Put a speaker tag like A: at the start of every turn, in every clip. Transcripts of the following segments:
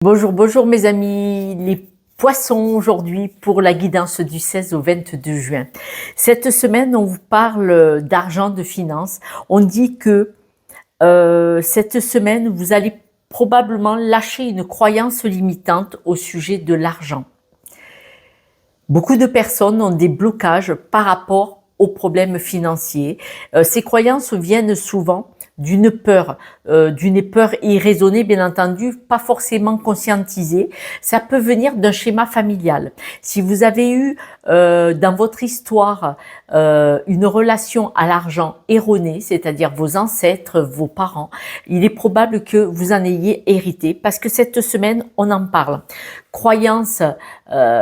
A: Bonjour, bonjour mes amis, les poissons aujourd'hui pour la guidance du 16 au 22 juin. Cette semaine, on vous parle d'argent, de finances. On dit que cette semaine, vous allez probablement lâcher une croyance limitante au sujet de l'argent. Beaucoup de personnes ont des blocages par rapport aux problèmes financiers. Ces croyances viennent souvent d'une peur irraisonnée, bien entendu, pas forcément conscientisée. Ça peut venir d'un schéma familial. Si vous avez eu dans votre histoire une relation à l'argent erronée, c'est-à-dire vos ancêtres, vos parents, il est probable que vous en ayez hérité parce que cette semaine, on en parle. Croyances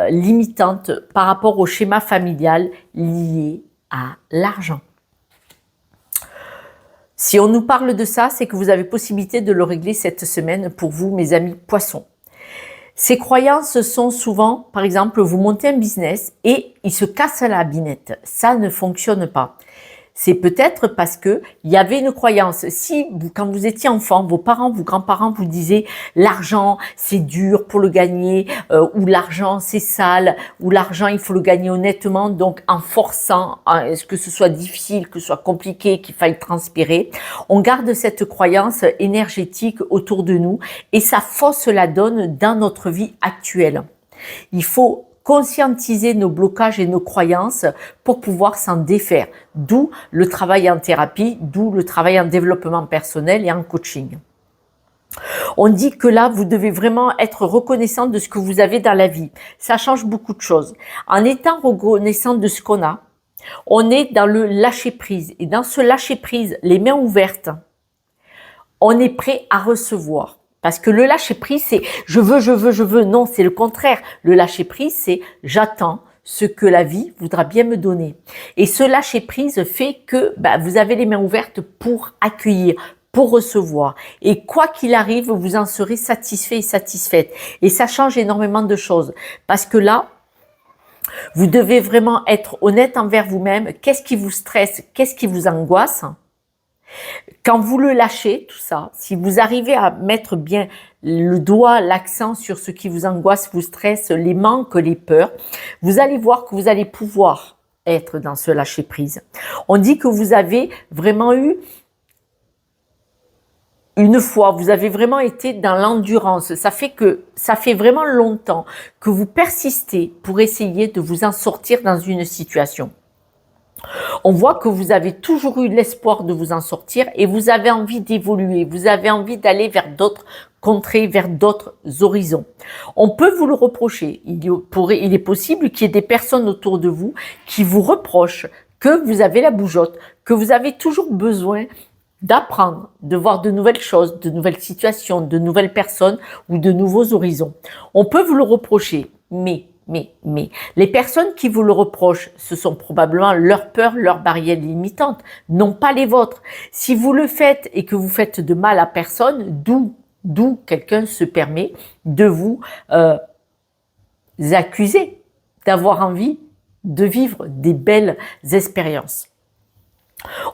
A: limitantes par rapport au schéma familial lié à l'argent. Si on nous parle de ça, c'est que vous avez possibilité de le régler cette semaine pour vous, mes amis poissons. Ces croyances sont souvent, par exemple, vous montez un business et il se casse la binette. Ça ne fonctionne pas. C'est peut-être parce que il y avait une croyance. Si quand vous étiez enfant, vos parents, vos grands-parents vous disaient l'argent c'est dur pour le gagner, ou l'argent c'est sale, ou l'argent il faut le gagner honnêtement, donc en forçant, que ce soit difficile, que ce soit compliqué, qu'il faille transpirer, on garde cette croyance énergétique autour de nous et ça fausse la donne dans notre vie actuelle. Il faut conscientiser nos blocages et nos croyances pour pouvoir s'en défaire. D'où le travail en thérapie, d'où le travail en développement personnel et en coaching. On dit que là, vous devez vraiment être reconnaissant de ce que vous avez dans la vie. Ça change beaucoup de choses. En étant reconnaissant de ce qu'on a, on est dans le lâcher-prise. Et dans ce lâcher-prise, les mains ouvertes, on est prêt à recevoir. Parce que le lâcher-prise, c'est je veux. Non, c'est le contraire. Le lâcher-prise, c'est j'attends ce que la vie voudra bien me donner. Et ce lâcher-prise fait que vous avez les mains ouvertes pour accueillir, pour recevoir. Et quoi qu'il arrive, vous en serez satisfait et satisfaite. Et ça change énormément de choses. Parce que là, vous devez vraiment être honnête envers vous-même. Qu'est-ce qui vous stresse? Qu'est-ce qui vous angoisse? Quand vous le lâchez, tout ça, si vous arrivez à mettre bien le doigt, l'accent sur ce qui vous angoisse, vous stresse, les manques, les peurs, vous allez voir que vous allez pouvoir être dans ce lâcher-prise. On dit que vous avez vraiment eu une fois, vous avez vraiment été dans l'endurance. Ça fait vraiment longtemps que vous persistez pour essayer de vous en sortir dans une situation. On voit que vous avez toujours eu l'espoir de vous en sortir et vous avez envie d'évoluer, vous avez envie d'aller vers d'autres contrées, vers d'autres horizons. On peut vous le reprocher. Il est possible qu'il y ait des personnes autour de vous qui vous reprochent que vous avez la bougeotte, que vous avez toujours besoin d'apprendre, de voir de nouvelles choses, de nouvelles situations, de nouvelles personnes ou de nouveaux horizons. On peut vous le reprocher, mais les personnes qui vous le reprochent, ce sont probablement leurs peurs, leurs barrières limitantes, non pas les vôtres. Si vous le faites et que vous faites de mal à personne, d'où quelqu'un se permet de vous accuser d'avoir envie de vivre des belles expériences.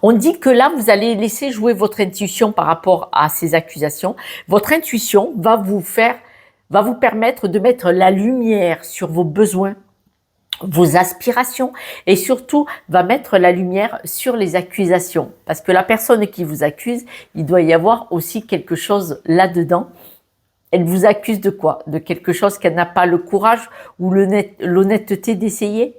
A: On dit que là, vous allez laisser jouer votre intuition par rapport à ces accusations. Votre intuition va vous permettre de mettre la lumière sur vos besoins, vos aspirations et surtout va mettre la lumière sur les accusations. Parce que la personne qui vous accuse, il doit y avoir aussi quelque chose là-dedans. Elle vous accuse de quoi? De quelque chose qu'elle n'a pas le courage ou l'honnêteté d'essayer?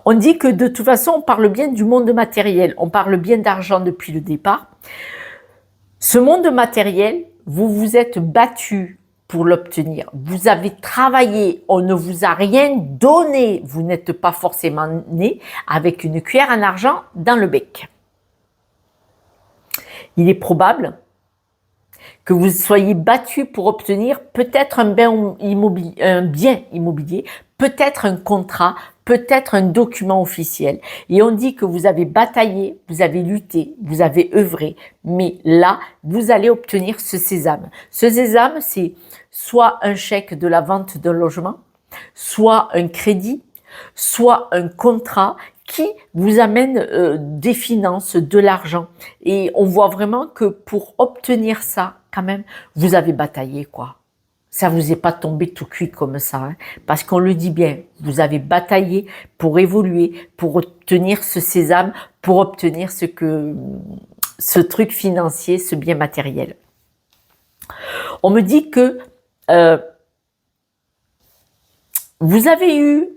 A: On dit que de toute façon, on parle bien du monde matériel, on parle bien d'argent depuis le départ. Ce monde matériel, vous vous êtes battu pour l'obtenir. Vous avez travaillé, on ne vous a rien donné. Vous n'êtes pas forcément né avec une cuillère en argent dans le bec. Il est probable que vous soyez battu pour obtenir peut-être un bien immobilier, peut-être un contrat, peut-être un document officiel. Et on dit que vous avez bataillé, vous avez lutté, vous avez œuvré, mais là, vous allez obtenir ce sésame. Ce sésame, c'est soit un chèque de la vente d'un logement, soit un crédit, soit un contrat qui vous amène des finances, de l'argent. Et on voit vraiment que pour obtenir ça, quand même, vous avez bataillé, quoi. ça vous est pas tombé tout cuit comme ça, hein, parce qu'on le dit bien, vous avez bataillé pour évoluer, pour obtenir ce sésame, pour obtenir ce truc financier, ce bien matériel. On me dit que vous avez eu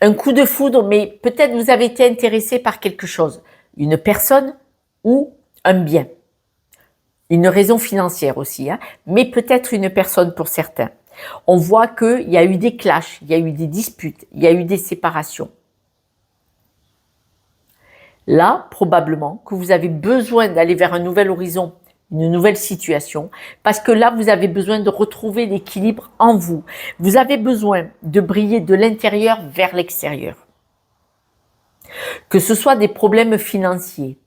A: un coup de foudre, mais peut-être vous avez été intéressé par quelque chose, une personne ou un bien. Une raison financière aussi, hein, mais peut-être une personne pour certains. On voit qu'il y a eu des clashs, il y a eu des disputes, il y a eu des séparations. Là, probablement que vous avez besoin d'aller vers un nouvel horizon, une nouvelle situation, parce que là, vous avez besoin de retrouver l'équilibre en vous. Vous avez besoin de briller de l'intérieur vers l'extérieur. Que ce soit des problèmes financiers,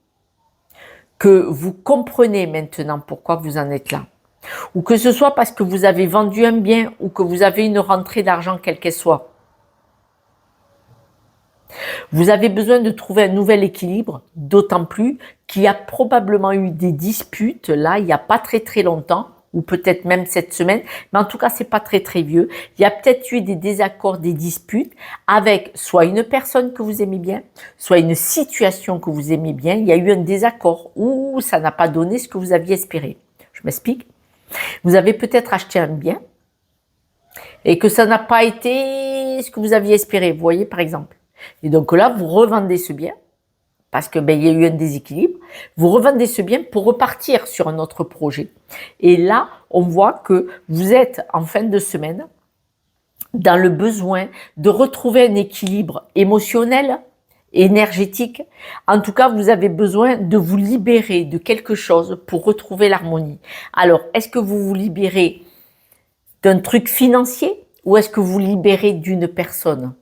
A: que vous comprenez maintenant pourquoi vous en êtes là, ou que ce soit parce que vous avez vendu un bien ou que vous avez une rentrée d'argent quelle qu'elle soit. Vous avez besoin de trouver un nouvel équilibre, d'autant plus qu'il y a probablement eu des disputes là, il n'y a pas très longtemps, ou peut-être même cette semaine, mais en tout cas c'est pas très vieux. Il y a peut-être eu des désaccords, des disputes avec soit une personne que vous aimez bien, soit une situation que vous aimez bien. Il y a eu un désaccord ou ça n'a pas donné ce que vous aviez espéré. Je m'explique. Vous avez peut-être acheté un bien et que ça n'a pas été ce que vous aviez espéré. Vous voyez par exemple. Et donc là vous revendez ce bien. Parce que il y a eu un déséquilibre, vous revendez ce bien pour repartir sur un autre projet. Et là, on voit que vous êtes en fin de semaine dans le besoin de retrouver un équilibre émotionnel, énergétique. En tout cas, vous avez besoin de vous libérer de quelque chose pour retrouver l'harmonie. Alors, est-ce que vous vous libérez d'un truc financier ou est-ce que vous vous libérez d'une personne ?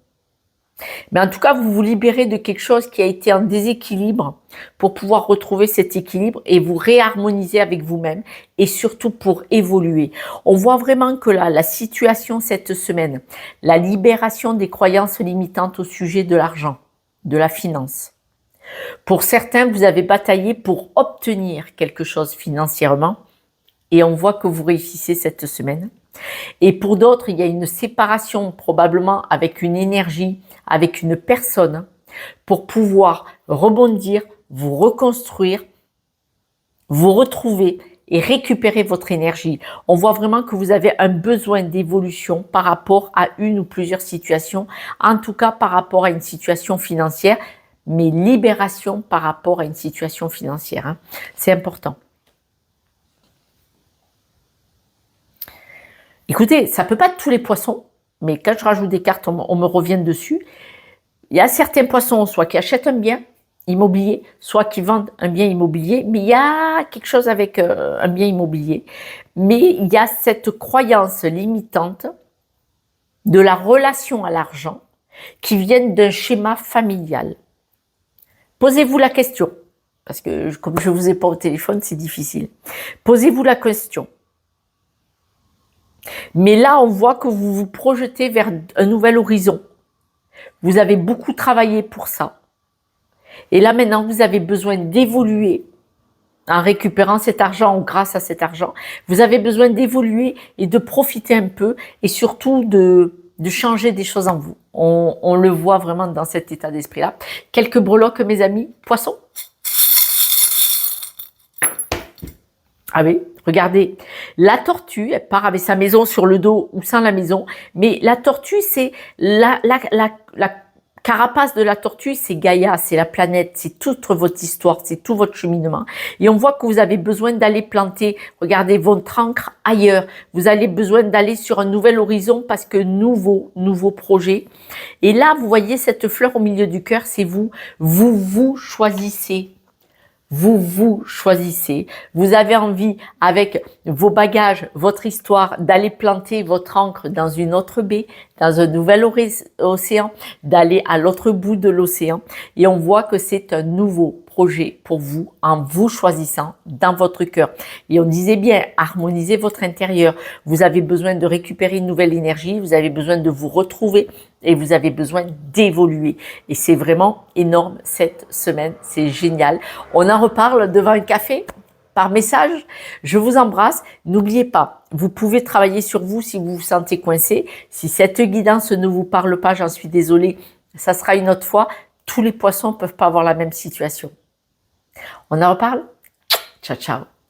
A: Mais en tout cas, vous vous libérez de quelque chose qui a été en déséquilibre pour pouvoir retrouver cet équilibre et vous réharmoniser avec vous-même et surtout pour évoluer. On voit vraiment que là, la situation cette semaine, la libération des croyances limitantes au sujet de l'argent, de la finance. Pour certains, vous avez bataillé pour obtenir quelque chose financièrement et on voit que vous réussissez cette semaine. Et pour d'autres, il y a une séparation probablement avec une énergie, avec une personne pour pouvoir rebondir, vous reconstruire, vous retrouver et récupérer votre énergie. On voit vraiment que vous avez un besoin d'évolution par rapport à une ou plusieurs situations, en tout cas par rapport à une situation financière, mais libération par rapport à une situation financière, hein. C'est important. Écoutez, ça peut pas être tous les poissons, mais quand je rajoute des cartes, on me revient dessus. Il y a certains poissons, soit qui achètent un bien immobilier, soit qui vendent un bien immobilier, mais il y a quelque chose avec un bien immobilier. Mais il y a cette croyance limitante de la relation à l'argent qui vient d'un schéma familial. Posez-vous la question, parce que comme je ne vous ai pas au téléphone, c'est difficile. Posez-vous la question. Mais là, on voit que vous vous projetez vers un nouvel horizon. Vous avez beaucoup travaillé pour ça. Et là, maintenant, vous avez besoin d'évoluer en récupérant cet argent ou grâce à cet argent. Vous avez besoin d'évoluer et de profiter un peu et surtout de changer des choses en vous. On le voit vraiment dans cet état d'esprit-là. Quelques breloques, mes amis. Poissons. Ah oui, regardez, la tortue, elle part avec sa maison sur le dos ou sans la maison, mais la tortue, c'est la carapace de la tortue, c'est Gaïa, c'est la planète, c'est toute votre histoire, c'est tout votre cheminement. Et on voit que vous avez besoin d'aller planter, regardez, votre ancre ailleurs. Vous avez besoin d'aller sur un nouvel horizon parce que nouveau projet. Et là, vous voyez cette fleur au milieu du cœur, c'est vous. Vous choisissez. Vous choisissez, vous avez envie avec vos bagages, votre histoire, d'aller planter votre ancre dans une autre baie, dans un nouvel océan, d'aller à l'autre bout de l'océan. Et on voit que c'est un nouveau projet pour vous en vous choisissant dans votre cœur. Et on disait bien, harmonisez votre intérieur. Vous avez besoin de récupérer une nouvelle énergie, vous avez besoin de vous retrouver et vous avez besoin d'évoluer. Et c'est vraiment énorme cette semaine, c'est génial. On en reparle devant un café? par message. Je vous embrasse. N'oubliez pas, vous pouvez travailler sur vous si vous vous sentez coincé. Si cette guidance ne vous parle pas, j'en suis désolée, ça sera une autre fois. Tous les poissons ne peuvent pas avoir la même situation. On en reparle? Ciao, ciao.